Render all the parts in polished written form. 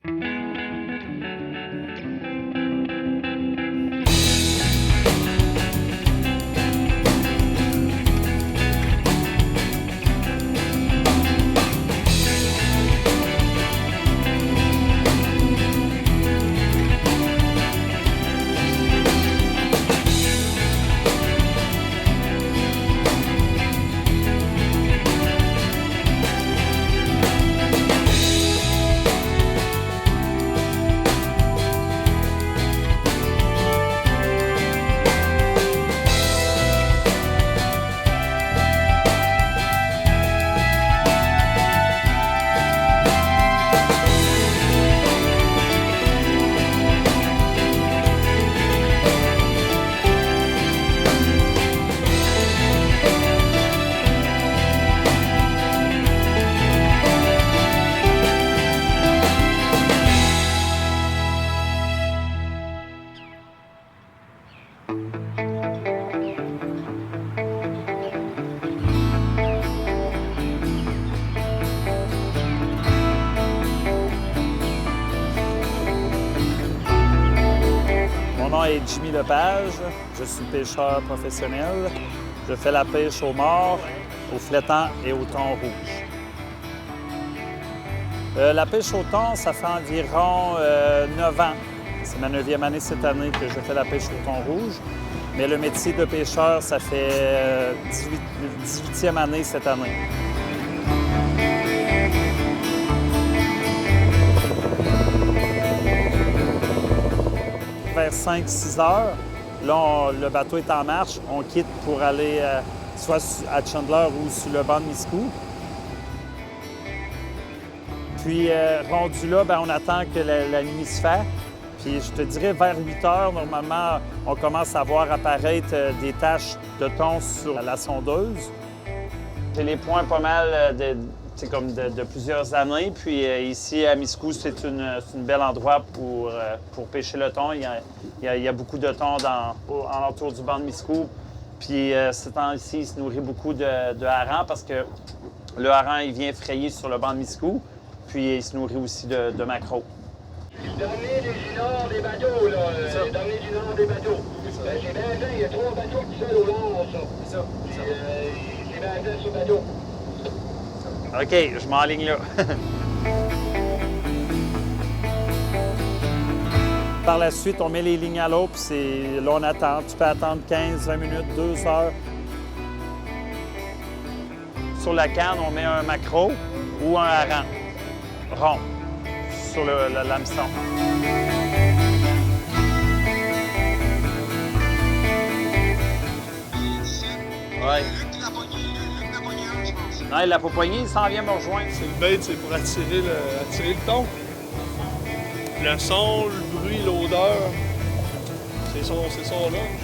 Mon nom est Jimmy Lepage, je suis pêcheur professionnel. Je fais la pêche au mors, au flétan et au thon rouge. La pêche au thon, ça fait environ 9 ans. C'est ma 9e année cette année que je fais la pêche au thon rouge. Mais le métier de pêcheur, ça fait 18e année cette année. Vers 5-6 heures, là, le bateau est en marche. On quitte pour aller soit à Chandler ou sur le banc de Miscou. Puis, rendu là, bien, on attend que la nuit se fasse. Puis, je te dirais, vers 8 heures, normalement, on commence à voir apparaître des taches de thon sur la sondeuse. J'ai les points pas mal de plusieurs années. Puis ici, à Miscou, c'est un bel endroit pour pêcher le thon. Il y a beaucoup de thon alentour du banc de Miscou. Puis ce temps-ci, il se nourrit beaucoup de harengs parce que le hareng, il vient frayer sur le banc de Miscou. Puis il se nourrit aussi de maquereaux. Dernier du nord des bateaux, là. Dernier du nord des bateaux. J'ai Benjamin, il y a 3 bateaux qui sont au nord, ça. C'est ça. C'est Benjamin sur le bateau. OK, je m'enligne là. Par la suite, on met les lignes à l'eau, puis là, on attend. Tu peux attendre 15, 20 minutes, 2 heures. Sur la canne, on met un maquereau ou un hareng rond sur le l'hameçon. Ouais. Non, il l'a pas poigné, il s'en vient me rejoindre. C'est le bait, c'est pour attirer le thon. Le son, le bruit, l'odeur, c'est son lunch.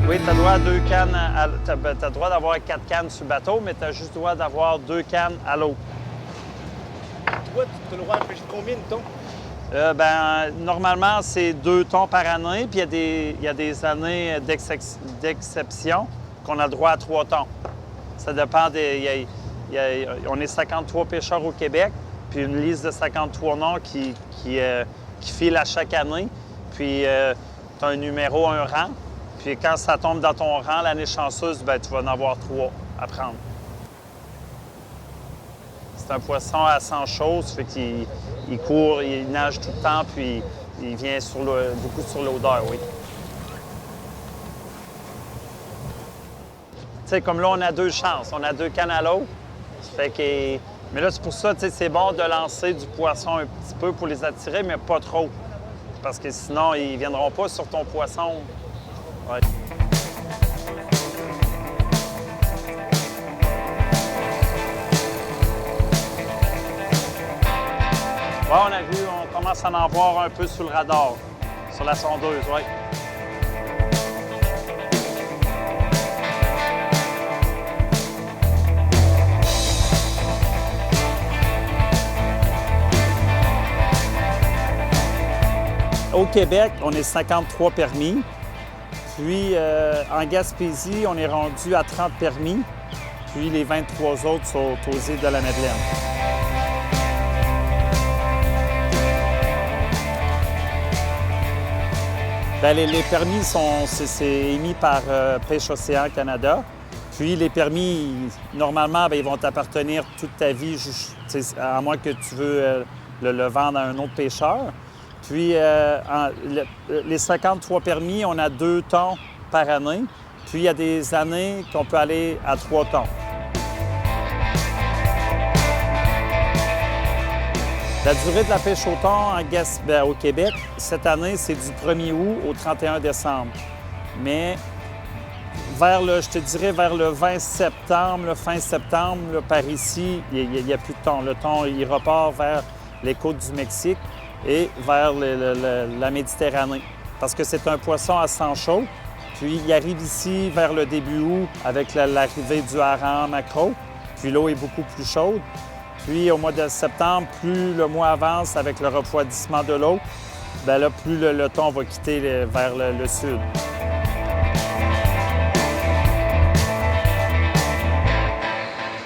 Oui, tu as droit à 2 cannes. Tu as droit d'avoir 4 cannes sur le bateau, mais tu as juste droit d'avoir 2 cannes à l'eau. Toi, tu as le droit de pêcher combien de thon? Normalement, c'est 2 thons par année, puis il y a des années d'exception qu'on a le droit à 3 thons. Ça dépend on est 53 pêcheurs au Québec, puis une liste de 53 noms qui file à chaque année. Puis tu as un numéro, un rang. Puis quand ça tombe dans ton rang, l'année chanceuse, bien, tu vas en avoir 3 à prendre. C'est un poisson à 100 choses, fait qu'il court, il nage tout le temps, puis il vient beaucoup sur l'odeur, oui. Tu sais, comme là, on a 2 chances. On a 2 cannes à l'eau. Fait que... Mais là, c'est pour ça, tu sais, c'est bon de lancer du poisson un petit peu pour les attirer, mais pas trop. Parce que sinon, ils ne viendront pas sur ton poisson. Ouais. Ouais, on a vu, on commence à en voir un peu sur le radar, sur la sondeuse, oui. Au Québec, on est 53 permis. Puis en Gaspésie, on est rendu à 30 permis. puis les 23 autres sont aux îles de la Madeleine. Bien, les permis c'est émis par Pêche Océan Canada. Puis les permis, normalement, bien, ils vont t'appartenir toute ta vie, à moins que tu veux le vendre à un autre pêcheur. Puis les 53 permis, on a 2 tons par année. Puis il y a des années qu'on peut aller à 3 tons. La durée de la pêche au thon au Québec, cette année, c'est du 1er août au 31 décembre. Mais vers le 20 septembre, le fin septembre, par ici, il n'y a plus de thon. Le thon, il repart vers les côtes du Mexique et vers la Méditerranée. Parce que c'est un poisson à sang chaud. Puis il arrive ici vers le début août avec l'arrivée du hareng maquereau. Puis l'eau est beaucoup plus chaude. Puis au mois de septembre, plus le mois avance avec le refroidissement de l'eau, bien là, plus le thon va quitter vers le sud.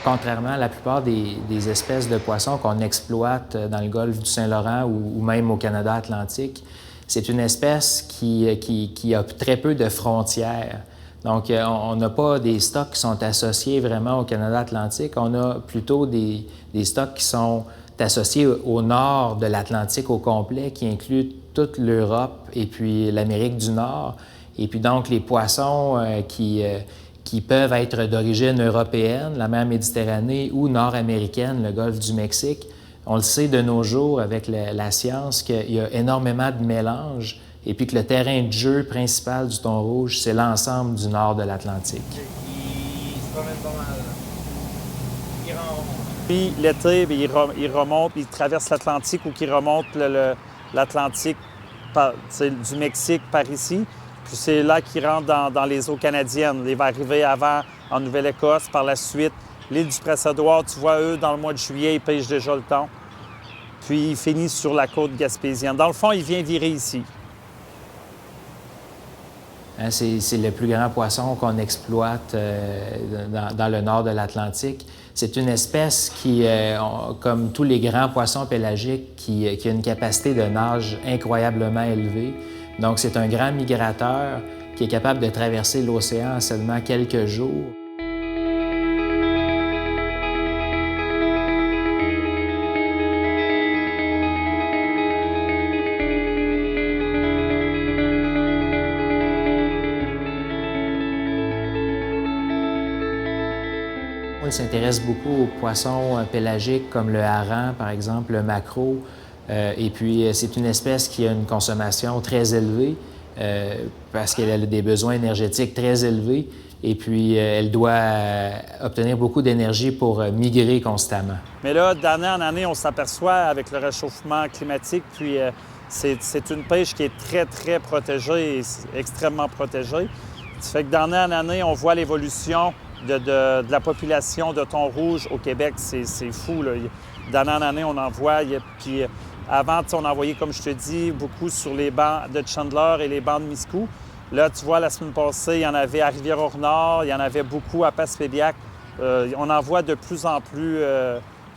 Contrairement à la plupart des espèces de poissons qu'on exploite dans le golfe du Saint-Laurent ou même au Canada atlantique, c'est une espèce qui a très peu de frontières. Donc, on n'a pas des stocks qui sont associés vraiment au Canada atlantique. On a plutôt des stocks qui sont associés au nord de l'Atlantique au complet, qui incluent toute l'Europe et puis l'Amérique du Nord. Et puis donc, les poissons qui peuvent être d'origine européenne, la mer Méditerranée, ou nord-américaine, le golfe du Mexique. On le sait de nos jours avec la science qu'il y a énormément de mélanges et puis que le terrain de jeu principal du thon rouge, c'est l'ensemble du nord de l'Atlantique. Il se promène pas mal. Il remonte. Puis l'été, il remonte, il traverse l'Atlantique ou qu'il remonte l'Atlantique du Mexique par ici. Puis c'est là qu'il rentre dans les eaux canadiennes. Il va arriver avant en Nouvelle-Écosse, par la suite. L'île du Prince-Édouard, tu vois, eux, dans le mois de juillet, ils pêchent déjà le thon. Puis il finit sur la côte gaspésienne. Dans le fond, il vient virer ici. C'est le plus grand poisson qu'on exploite dans le nord de l'Atlantique. C'est une espèce qui, comme tous les grands poissons pélagiques, qui a une capacité de nage incroyablement élevée. Donc, c'est un grand migrateur qui est capable de traverser l'océan en seulement quelques jours. On s'intéresse beaucoup aux poissons pélagiques comme le hareng, par exemple, le maquereau. Et puis, c'est une espèce qui a une consommation très élevée parce qu'elle a des besoins énergétiques très élevés. Et puis, elle doit obtenir beaucoup d'énergie pour migrer constamment. Mais là, d'année en année, on s'aperçoit avec le réchauffement climatique, puis c'est une pêche qui est très, très protégée et extrêmement protégée. Ça fait que d'année en année, on voit l'évolution de la population de thon rouge au Québec. C'est fou, là. D'année en année, on en voit. Puis avant, on en voyait, comme je te dis, beaucoup sur les bancs de Chandler et les bancs de Miscou. Là, tu vois, la semaine passée, il y en avait à Rivière-au-Nord, il y en avait beaucoup à Passepébiac. On en voit de plus en plus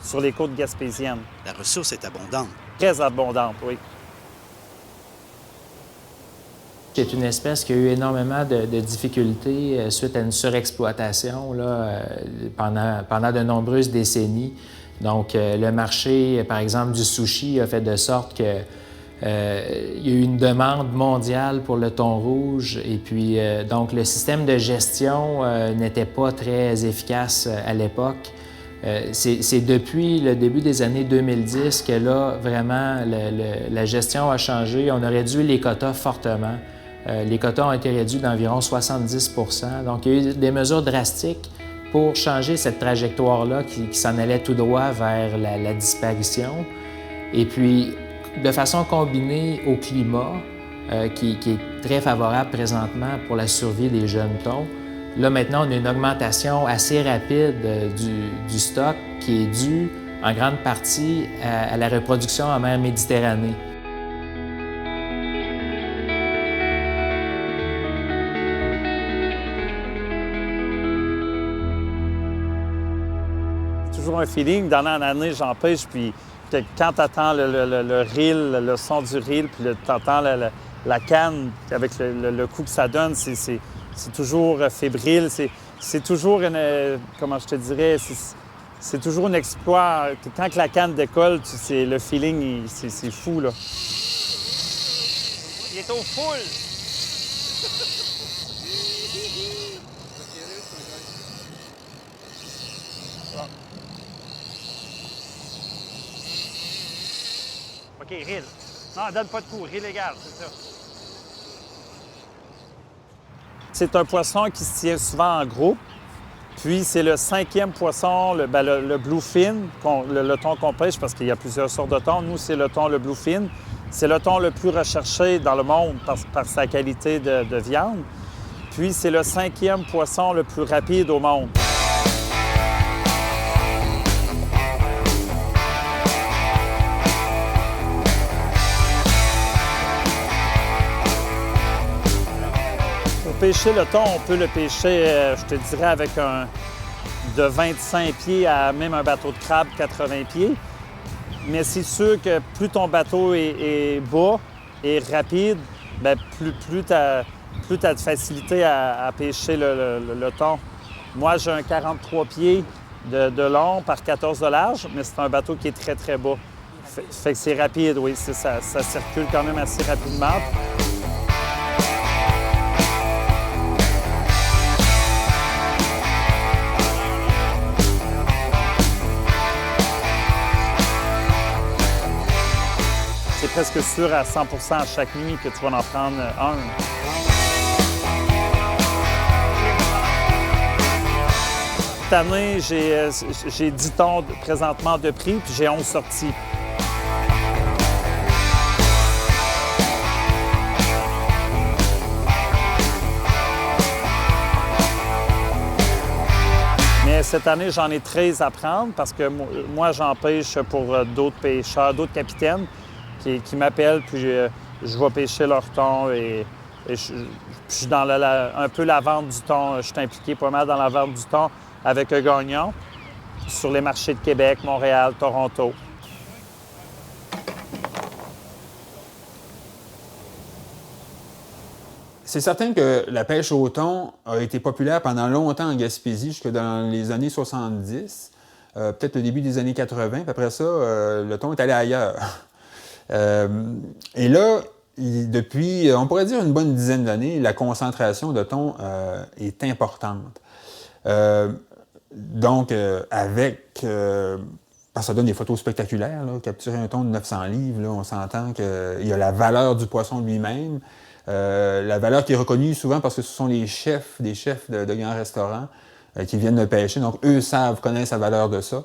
sur les côtes gaspésiennes. La ressource est abondante. Très abondante, oui. C'est une espèce qui a eu énormément de difficultés suite à une surexploitation là, pendant de nombreuses décennies. Donc, le marché, par exemple, du sushi a fait de sorte que il y a eu une demande mondiale pour le thon rouge et puis donc le système de gestion n'était pas très efficace à l'époque. C'est depuis le début des années 2010 que là, vraiment, la gestion a changé. On a réduit les quotas fortement. Les quotas ont été réduits d'environ 70 %. Donc, il y a eu des mesures drastiques pour changer cette trajectoire-là qui s'en allait tout droit vers la disparition. Et puis, de façon combinée au climat, qui est très favorable présentement pour la survie des jeunes thons, là, maintenant, on a une augmentation assez rapide du stock qui est due en grande partie à la reproduction en mer Méditerranée. toujours un feeling. D'année en année, j'en pêche, puis quand tu entends le reel, le son du reel, puis tu entends la canne avec le coup que ça donne, c'est toujours fébrile. C'est toujours comment je te dirais, c'est toujours un exploit. Quand la canne décolle, le feeling, c'est fou, là. Il est au full! OK, reel. Non, donne pas de coup. Reel égal, c'est ça. C'est un poisson qui se tient souvent en groupe. Puis, c'est le 5e poisson, le bluefin, le thon qu'on pêche, parce qu'il y a plusieurs sortes de thon. Nous, c'est le thon, le bluefin. C'est le thon le plus recherché dans le monde par sa qualité de viande. Puis, c'est le 5e poisson le plus rapide au monde. Pour pêcher le thon, on peut le pêcher, je te dirais, avec de 25 pieds à même un bateau de crabe 80 pieds. Mais c'est sûr que plus ton bateau est bas et rapide, bien, plus tu as de facilité à pêcher le thon. Moi, j'ai un 43 pieds de long par 14 de large, mais c'est un bateau qui est très, très bas. Fait que c'est rapide, oui, ça circule quand même assez rapidement. C'est presque sûr à 100 % à chaque nuit que tu vas en prendre un. Cette année, j'ai 10 thons présentement de prix, puis j'ai 11 sorties. Mais cette année, j'en ai 13 à prendre parce que moi, j'en pêche pour d'autres pêcheurs, d'autres capitaines qui m'appellent, puis je vais pêcher leur thon et je suis dans un peu la vente du thon. Je suis impliqué pas mal dans la vente du thon avec un Gagnon sur les marchés de Québec, Montréal, Toronto. C'est certain que la pêche au thon a été populaire pendant longtemps en Gaspésie, jusque dans les années 70, peut-être le début des années 80. Puis après ça, le thon est allé ailleurs. Et là, depuis, on pourrait dire une bonne dizaine d'années, la concentration de thon est importante. Donc, parce que ça donne des photos spectaculaires, là, capturer un thon de 900 livres, là, on s'entend qu'il y a la valeur du poisson lui-même, la valeur qui est reconnue souvent parce que ce sont des chefs de grands restaurants qui viennent de pêcher. Donc, eux connaissent la valeur de ça.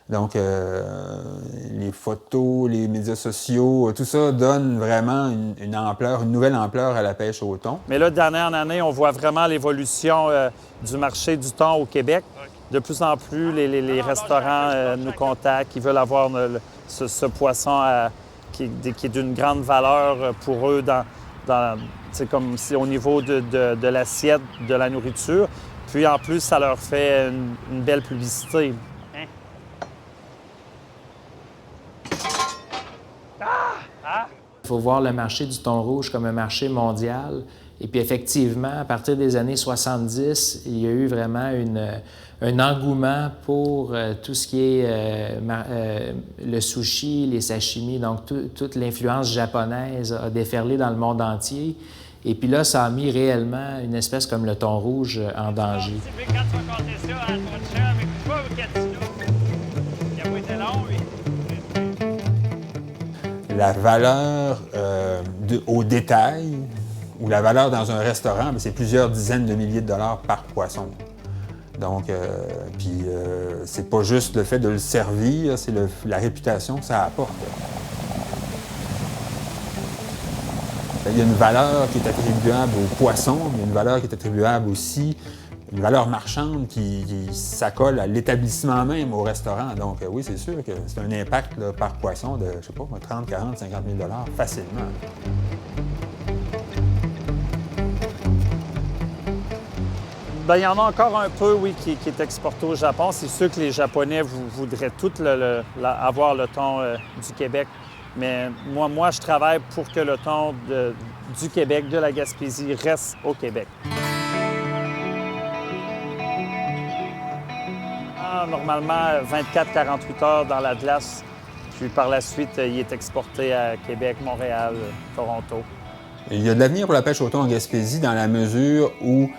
Donc, les photos, les médias sociaux, tout ça donne vraiment une ampleur, une nouvelle ampleur à la pêche au thon. Mais là, d'année en année, on voit vraiment l'évolution du marché du thon au Québec. De plus en plus, les restaurants nous contactent, ils veulent avoir ce poisson qui est d'une grande valeur pour eux c'est comme si au niveau de l'assiette, de la nourriture. Puis en plus, ça leur fait une belle publicité. Il faut voir le marché du thon rouge comme un marché mondial. Et puis effectivement, à partir des années 70, il y a eu vraiment un engouement pour tout ce qui est le sushi, les sashimi. Donc toute l'influence japonaise a déferlé dans le monde entier. Et puis là, ça a mis réellement une espèce comme le thon rouge en danger. La valeur au détail ou la valeur dans un restaurant, c'est plusieurs dizaines de milliers de dollars par poisson. Donc, c'est pas juste le fait de le servir, c'est la réputation que ça apporte. Il y a une valeur qui est attribuable au poisson, mais il y a une valeur qui est attribuable aussi, une valeur marchande qui s'accole à l'établissement même, au restaurant. Donc oui, c'est sûr que c'est un impact là, par poisson de, je sais pas, 30, 40, 50 000 $ facilement. Bien, il y en a encore un peu, oui, qui est exporté au Japon. C'est sûr que les Japonais voudraient tout avoir le thon du Québec. Mais moi, je travaille pour que le thon du Québec, de la Gaspésie, reste au Québec. Normalement, 24-48 heures dans la glace. Puis par la suite, il est exporté à Québec, Montréal, Toronto. Il y a de l'avenir pour la pêche au thon en Gaspésie dans la mesure où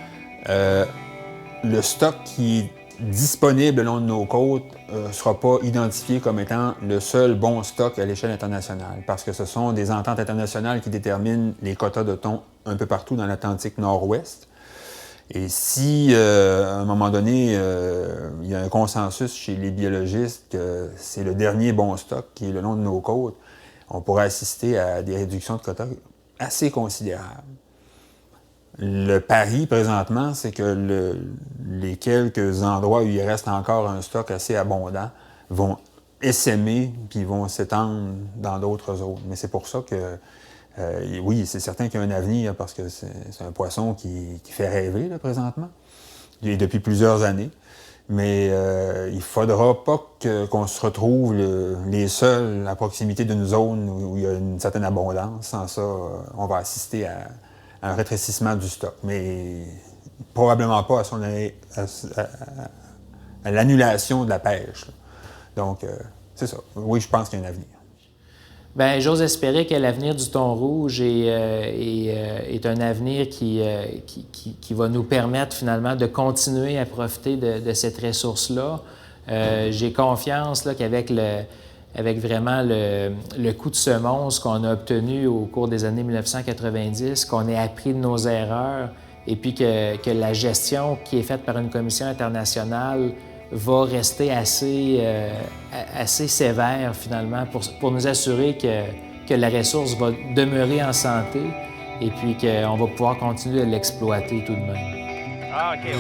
le stock qui est disponible le long de nos côtes ne sera pas identifié comme étant le seul bon stock à l'échelle internationale, parce que ce sont des ententes internationales qui déterminent les quotas de thon un peu partout dans l'Atlantique nord-ouest. Et si, à un moment donné, il y a un consensus chez les biologistes que c'est le dernier bon stock qui est le long de nos côtes, on pourrait assister à des réductions de quotas assez considérables. Le pari, présentement, c'est que les quelques endroits où il reste encore un stock assez abondant vont essaimer puis vont s'étendre dans d'autres zones. Mais c'est pour ça que, oui, c'est certain qu'il y a un avenir parce que c'est un poisson qui fait rêver, là, présentement, et depuis plusieurs années. Mais il ne faudra pas qu'on se retrouve les seuls à proximité d'une zone où il y a une certaine abondance. Sans ça, on va assister à un rétrécissement du stock, mais probablement pas à l'annulation de la pêche, là. Donc, c'est ça. Oui, je pense qu'il y a un avenir. Bien, j'ose espérer que l'avenir du thon rouge est un avenir qui va nous permettre finalement de continuer à profiter de cette ressource-là. J'ai confiance là, qu'avec avec vraiment le coup de semonce qu'on a obtenu au cours des années 1990, qu'on ait appris de nos erreurs et puis que la gestion qui est faite par une commission internationale va rester assez sévère finalement pour nous assurer que la ressource va demeurer en santé et puis qu'on va pouvoir continuer à l'exploiter tout de même. Ah, OK, ouais.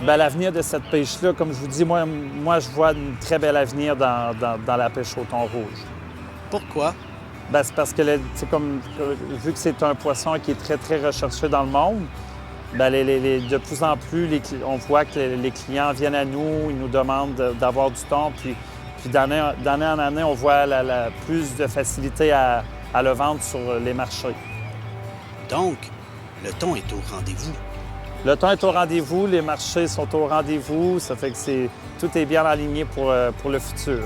Bien, l'avenir de cette pêche-là, comme je vous dis, moi je vois un très bel avenir dans la pêche au thon rouge. Pourquoi? Bien, c'est parce que, vu que c'est un poisson qui est très, très recherché dans le monde, bien, de plus en plus, on voit que les clients viennent à nous, ils nous demandent d'avoir du thon, puis d'année en année, on voit plus de facilité à le vendre sur les marchés. Donc, le thon est au rendez-vous. Le thon est au rendez-vous, les marchés sont au rendez-vous, ça fait que tout est bien aligné pour le futur.